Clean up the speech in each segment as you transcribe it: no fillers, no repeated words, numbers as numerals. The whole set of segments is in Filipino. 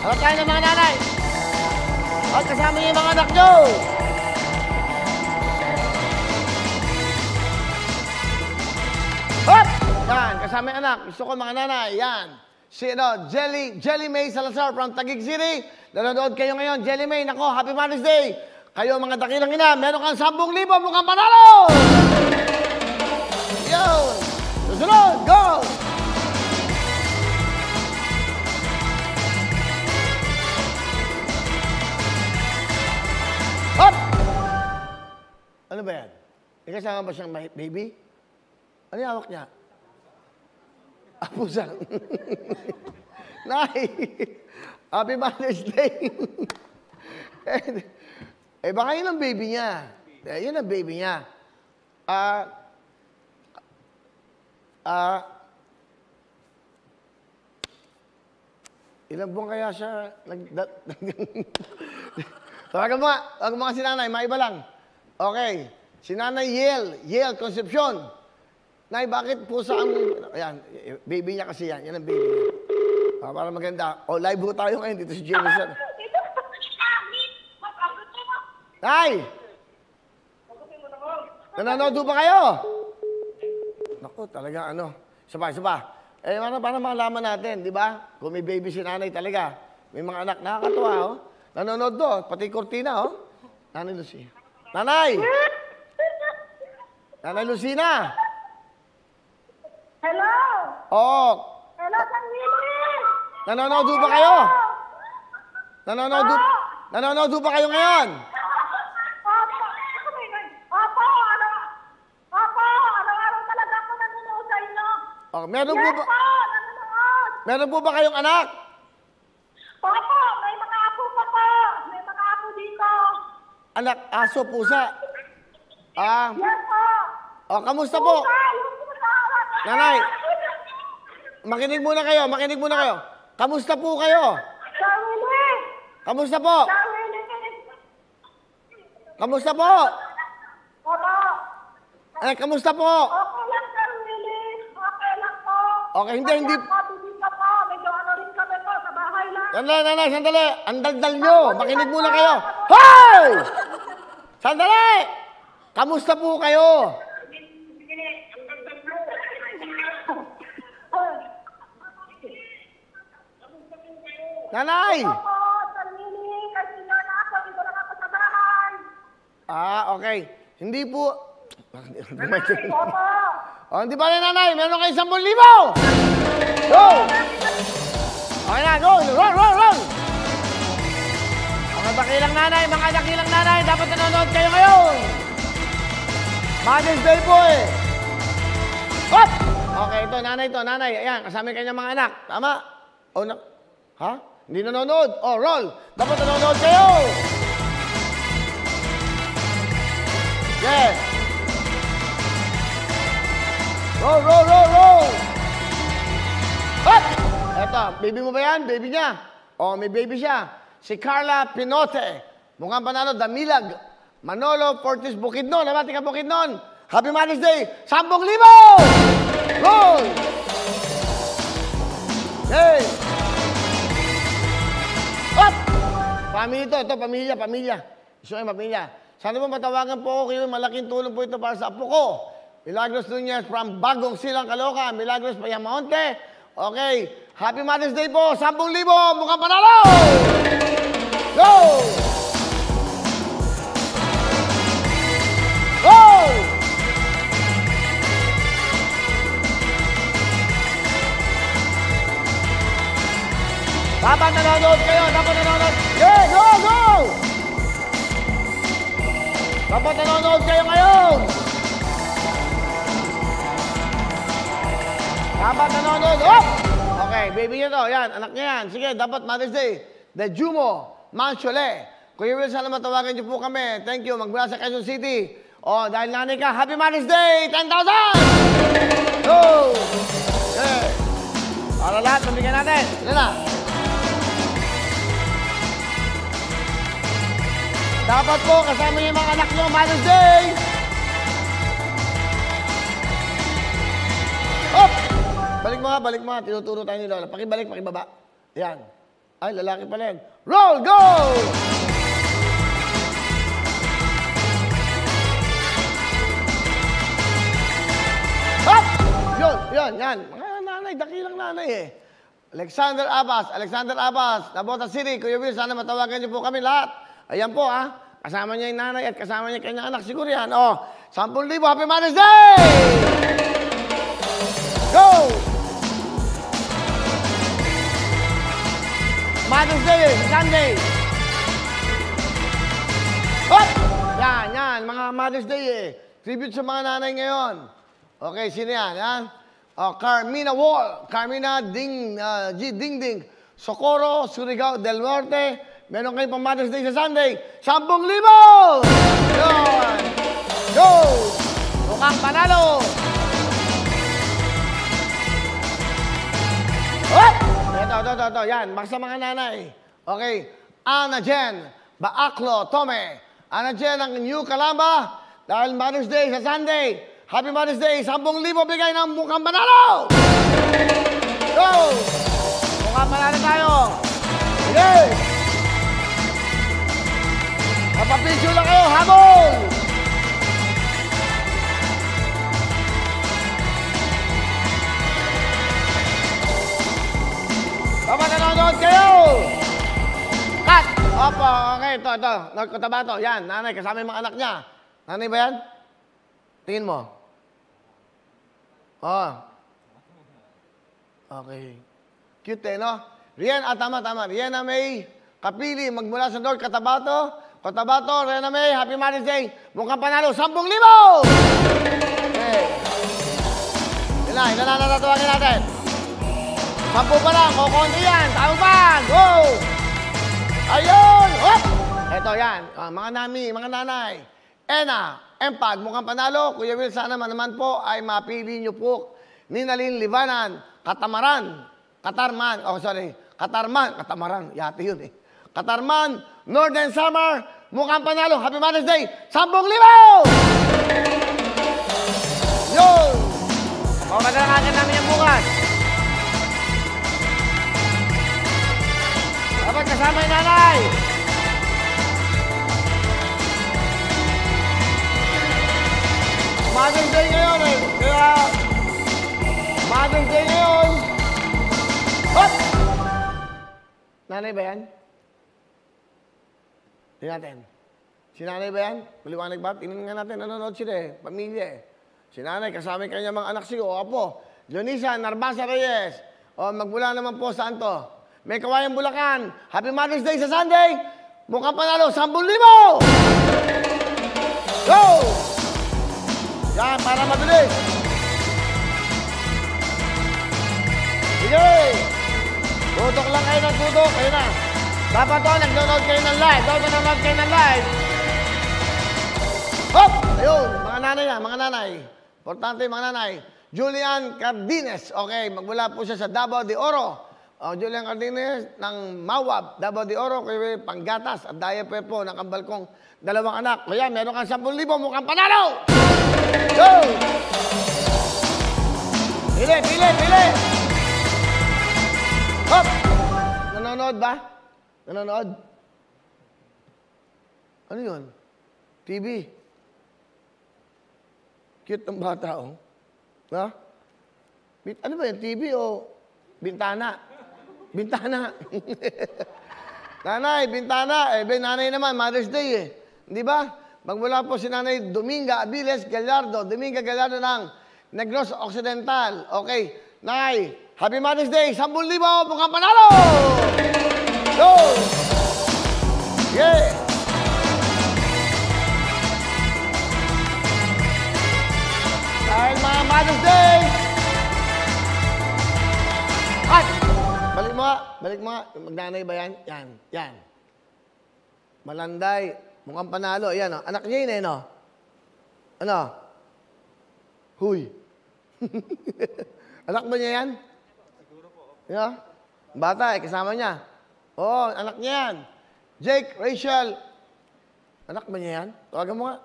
Harap tayo ng mga nanay. At kasama niyo yung mga anak nyo. Hop! Yan, kasama yung anak. Gusto ko mga nanay. Yan. Si Jelly May Salazar from Taguig City. Nanonood kayo ngayon. Jelly May, nako, Happy Mother's Day. Kayo mga dakilang ina, meron kang 10,000 mukhang panalo! Yo! Susunod, go! Hop! Ano ba yan? May kasama ba siyang baby? Ano yung hawak niya? Pusa. Nay! Happy Mother's Day! Baka yun ang baby niya. Yun ang baby niya. Ilang buwan kaya siya Tawagan mo nga si nanay, maiba lang. Okay. Si nanay Yel Concepcion. Nay, bakit pusa ang... Ayan, baby niya kasi yan. Yan ang baby niya. Para maganda. Live ho tayo ngayon. Dito si Jameson. Nay! Nanonood ba kayo? Naku, talaga ano. Isa para malaman natin, di ba? Kung may baby si nanay talaga. May mga anak. Nakakatuwa, oh. Nanonood do. Pati kortina, oh. Nanay Lucy. Nanay! Nanay Lucina! Hello! Oo. Hello, San Willie! Nanonood ba kayo? Nanonood ba kayo ngayon? Opo, araw-araw talaga ako nanonood sa inyo. Oh, nanonood. Meron po ba kayong anak? Opo, may mga apo pa po. May mga apo dito. Anak, aso, pusa. Yes po. Kamusta po? Nanay, makinig muna kayo. Kamusta po kayo? San Willie! Kamusta po? San Willie! Kamusta po? Opo. Kamusta po? Okay lang, San Willie. Okay lang po. Okay, hindi. Dito po. Medyo ano rin kami po sa bahay lang. Nanay, sandali. Ang daldal nyo. Makinig muna kayo. Hoy! Sandali! Kamusta po kayo? Nanay! Opo, San Willie. Kasi nga na ako. Dito lang ako sa bahay. Okay. Hindi po... Opo. Hindi pa rin, nanay. Meron kayo 10,000! Go! Okay na, go! Roll! Mga dakilang nanay, dapat nanonood kayo ngayon! Mother's Day po eh! Hop! Okay, nanay. Ayan, kasama kanyang mga anak. Tama? Ha? Hindi nanonood? Roll! Dapat nanonood kayo! Yes! Roll! Hop! Eto, baby mo ba yan? Baby niya. May baby siya. Si Carla Pinote. Mukhang panalo, Damilag. Manolo Fortis Bukidnon. Nabati ka Bukidnon. Happy Mother's Day. 10,000! Roll! Hey! Hop! Family ito, pamilya. Gusto kayo pamilya. Sana po matawagan po ako kayo. Malaking tulong po ito para sa apo ko. Milagros Nunez from Bagong Silang, Caloocan. Milagros Payamonte. Okay. Happy Mother's Day po. 10,000. Mukhang panalo! Go! Go! Dapat nanonood kayo. Yeah, go! Dapat nanonood kayo ngayon. Dapat nanonood. Okay, baby niya to. Yan, anak niya yan. Sige, dapat Mother's Day. The Jumo, Manchole. Kuya Will, sana matawagan niyo po kami. Thank you. Magmula sa Quezon City. Dahil nanay ka, Happy Mother's Day! 10,000! Go! Okay. Para lahat, pambigyan natin. Ano na? Dapat po, kasama niyo yung mga anak niyo, Mother's Day! Balik mo nga. Tinuturo tayo ni Lola. Pakibalik, pakibaba. Yan. Ay, lalaki pala yan. Roll, go! Hop! Yun, yan. Mga nanay, dakilang nanay eh. Alexander Abbas, Nabota City. Kuya Will, sana matawagan niyo po kami lahat. Ayan po, ha. Kasama niya yung nanay at kasama niya kanyang anak. Siguro yan. O, 10,000. Happy Mother's Day! Go! Mother's Day, Sunday. Hop! Yan. Mga Mother's Day eh. Tribute sa mga nanay ngayon. Okay, sino yan, ha? Carmina Wall, Carmina Dingding, Socorro, Surigao del Norte. Meron kayo pang Mother's Day sa Sunday. 10,000! Yun! Go! Mukhang panalo! Hop! Ito. Yan, basta mga nanay. Okay. Ana Jen, Baaklo, Tome. Ana Jen ng New Calamba. Dahil Mother's Day sa Sunday. Happy Mother's Day! 10,000 bigay ng mukhang panalo! Go! Mukhang panalo tayo! Sige! Kapapicture lang kayo! Habol! Kapag nanonood kayo! Cut! Opo, okay, ito. Nagkutaba ito. Yan, nanay, kasama yung mga anak niya. Nanay ba yan? Tingin mo. Oh. Okay. Cute eh, no? Rian, tama. Rian May Kapili, magmula sa North Cotabato, Rian May, Happy Mother's Day. Mukhang panalo, 10,000! Okay. Ilan na natawagin natin. 10 pa lang, kukunti yan. Tawag pa! Go! Ayun! Hop! Ito yan, mga nami, mga nanay. Ena, Empag, mukhang panalo. Kuya Will, sana naman po ay mapili niyo po Ninalin Livanan, Katarman, yati yun eh. Katarman, Northern Summer, mukhang panalo. Happy Mother's Day, 10,000! Yun! O, madalakagan namin yung bukas. Dapat kasama yung nanay. Mother's Day ngayon eh. Kaya, Mother's Day ngayon. Hop! Nanay ba yan? Tingnan natin. Si nanay ba yan? Maliwanag ba? Tingnan nga natin. Nanonood sila eh. Pamilya eh. Si nanay, kasama yung kanyang mga anak siyo. O apo. Leonisa, Narbasa Reyes. O magmula naman po saan to? May Kawayan Bulacan. Happy Mother's Day sa Sunday. Mukhang panalo, 10,000! Go! Yan, para mabilis. Sige. Tutok lang kayo ng tutok. Kayo na. Dapat to, nag-download kayo ng live. Hop! Ayun, mga nanay na, mga nanay. Importante, mga nanay. Julian Cardines. Okay, magmula po siya sa Davao de Oro. Julian Cardines ng Mawab, Davao de Oro. Kayo panggatas at daya po ng kambalkong 2 anak. Kaya meron kang 10,000, mukhang panalo! Go! Pili! Hop! Nanonood ba? Nanonood? Ano yun? TV. Cute ng bata, oh. Ha? Ano ba yun? TV o bintana? Bintana. Nanay, bintana. Nanay naman, Mother's Day eh. Di ba? Magmula po si Nanay Dominga Abiles Gallardo. ng Negros Occidental. Okay. Nay, Happy Mother's Day. 10,000, mukhang panalo! Go! Yeah! Dahil mga Mother's Day! At! Balik mo nga. Magnanay ba yan? Yan. Malanday. Mukhang panalo. Ayan, oh. Anak niya yun eh, no? Ano? Huy. Anak ba niya yan? Siguro po. Yeah? Bata eh, kasama niya. Oo, anak niya yan. Jake, Rachel. Anak ba niya yan? Tawagan mo nga.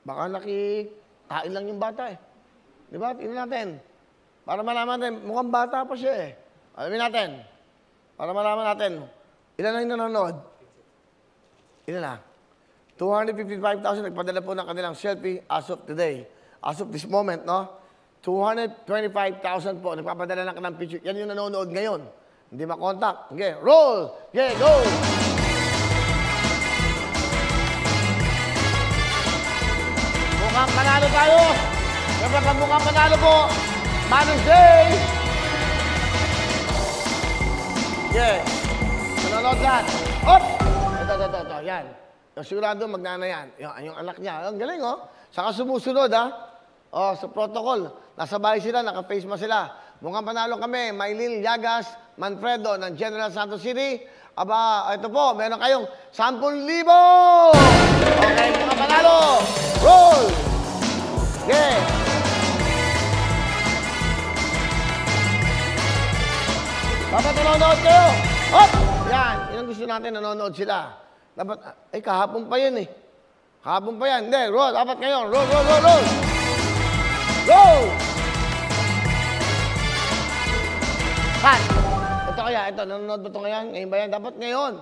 Baka nakikain lang yung bata eh. Di ba? Tingnan natin. Para malaman natin, mukhang bata pa siya eh. Alamin natin. Para malaman natin, ilan na yung nanonood? Ilan na? 255,000 nagpadala po ng kanilang selfie as of today. As of this moment, no? 225,000 po nagpapadala ng kanilang picture. Yan yung nanonood ngayon. Hindi makontak. Okay, roll! Okay, go! Mukhang panalo tayo. Siyempre, pag mukhang panalo po, Mother's Day! Yeah. Nanonood lahat. Op! Ito. Yan. Yung sigurado magnana yan. Yung anak niya. Ang galing, oh. Saka sumusunod, ha. Oh, sa protocol. Nasa bahay sila, naka-face mask sila. Mukhang panalo kami. Maylin Llagas Manfredo ng General Santos City. Aba, ito po, meron kayong 10,000! Okay, mukhang panalo! Roll! Okay. Dapat nanonood kayo. Hop! Yan. Yan ang gusto natin, nanonood sila. Dapat, kahapon pa yan eh. Kahapon pa yan. Hindi, roll. Dapat ngayon. Roll! Roll! Cut! Ito, nanonood ba ito ngayon? Ngayon ba yan? Dapat ngayon.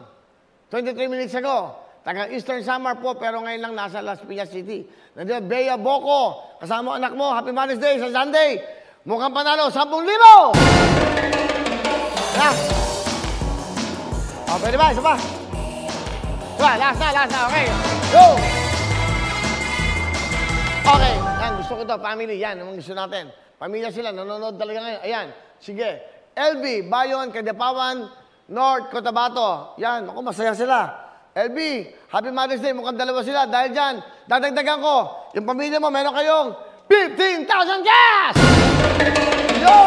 23 minutes ago. Taga Eastern Samar po, pero ngayon lang nasa Las Piñas City. Nandiyo, Bea Boco. Kasama anak mo. Happy Mother's Day sa Sunday. Mukhang panalo, 10,000! Ha? Pwede ba? Isa pa? Diba? Last na. Okay. Go! Okay. Yan, gusto ko ito. Family. Yan, ang gusto natin. Pamilya sila. Nanonood talaga ngayon. Ayan. Sige. LB, Bayon, Kadapawan, North, Cotabato. Yan. Ako, masaya sila. LB, Happy Mother's Day. Mukhang dalawa sila. Dahil dyan, dadagdagan ko. Yung pamilya mo, meron kayong 15,000 cash! Yo!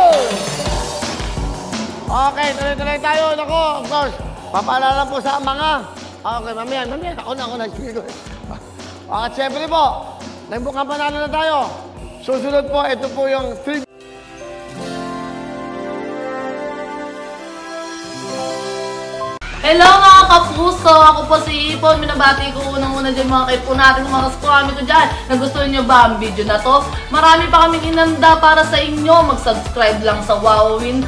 Okay, tuloy-tuloy tayo. Nako, of course, papaalala po sa mga... Okay, mamaya. Ako na. At syempre po, nagbukang panalo na tayo. Susunod po, ito po yung 3... Hello mga kapuso! Ako po si Ipon. Minabati ko unang-una dyan mga kaipo natin, mga kaskwami ko dyan. Nagustuhan nyo ba ang video na to? Marami pa kaming inanda para sa inyo. Mag-subscribe lang sa Wowin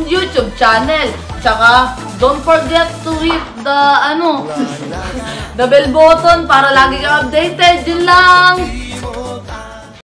YouTube channel. Tsaka, don't forget to hit the, the bell button para lagi kang updated. Yun lang!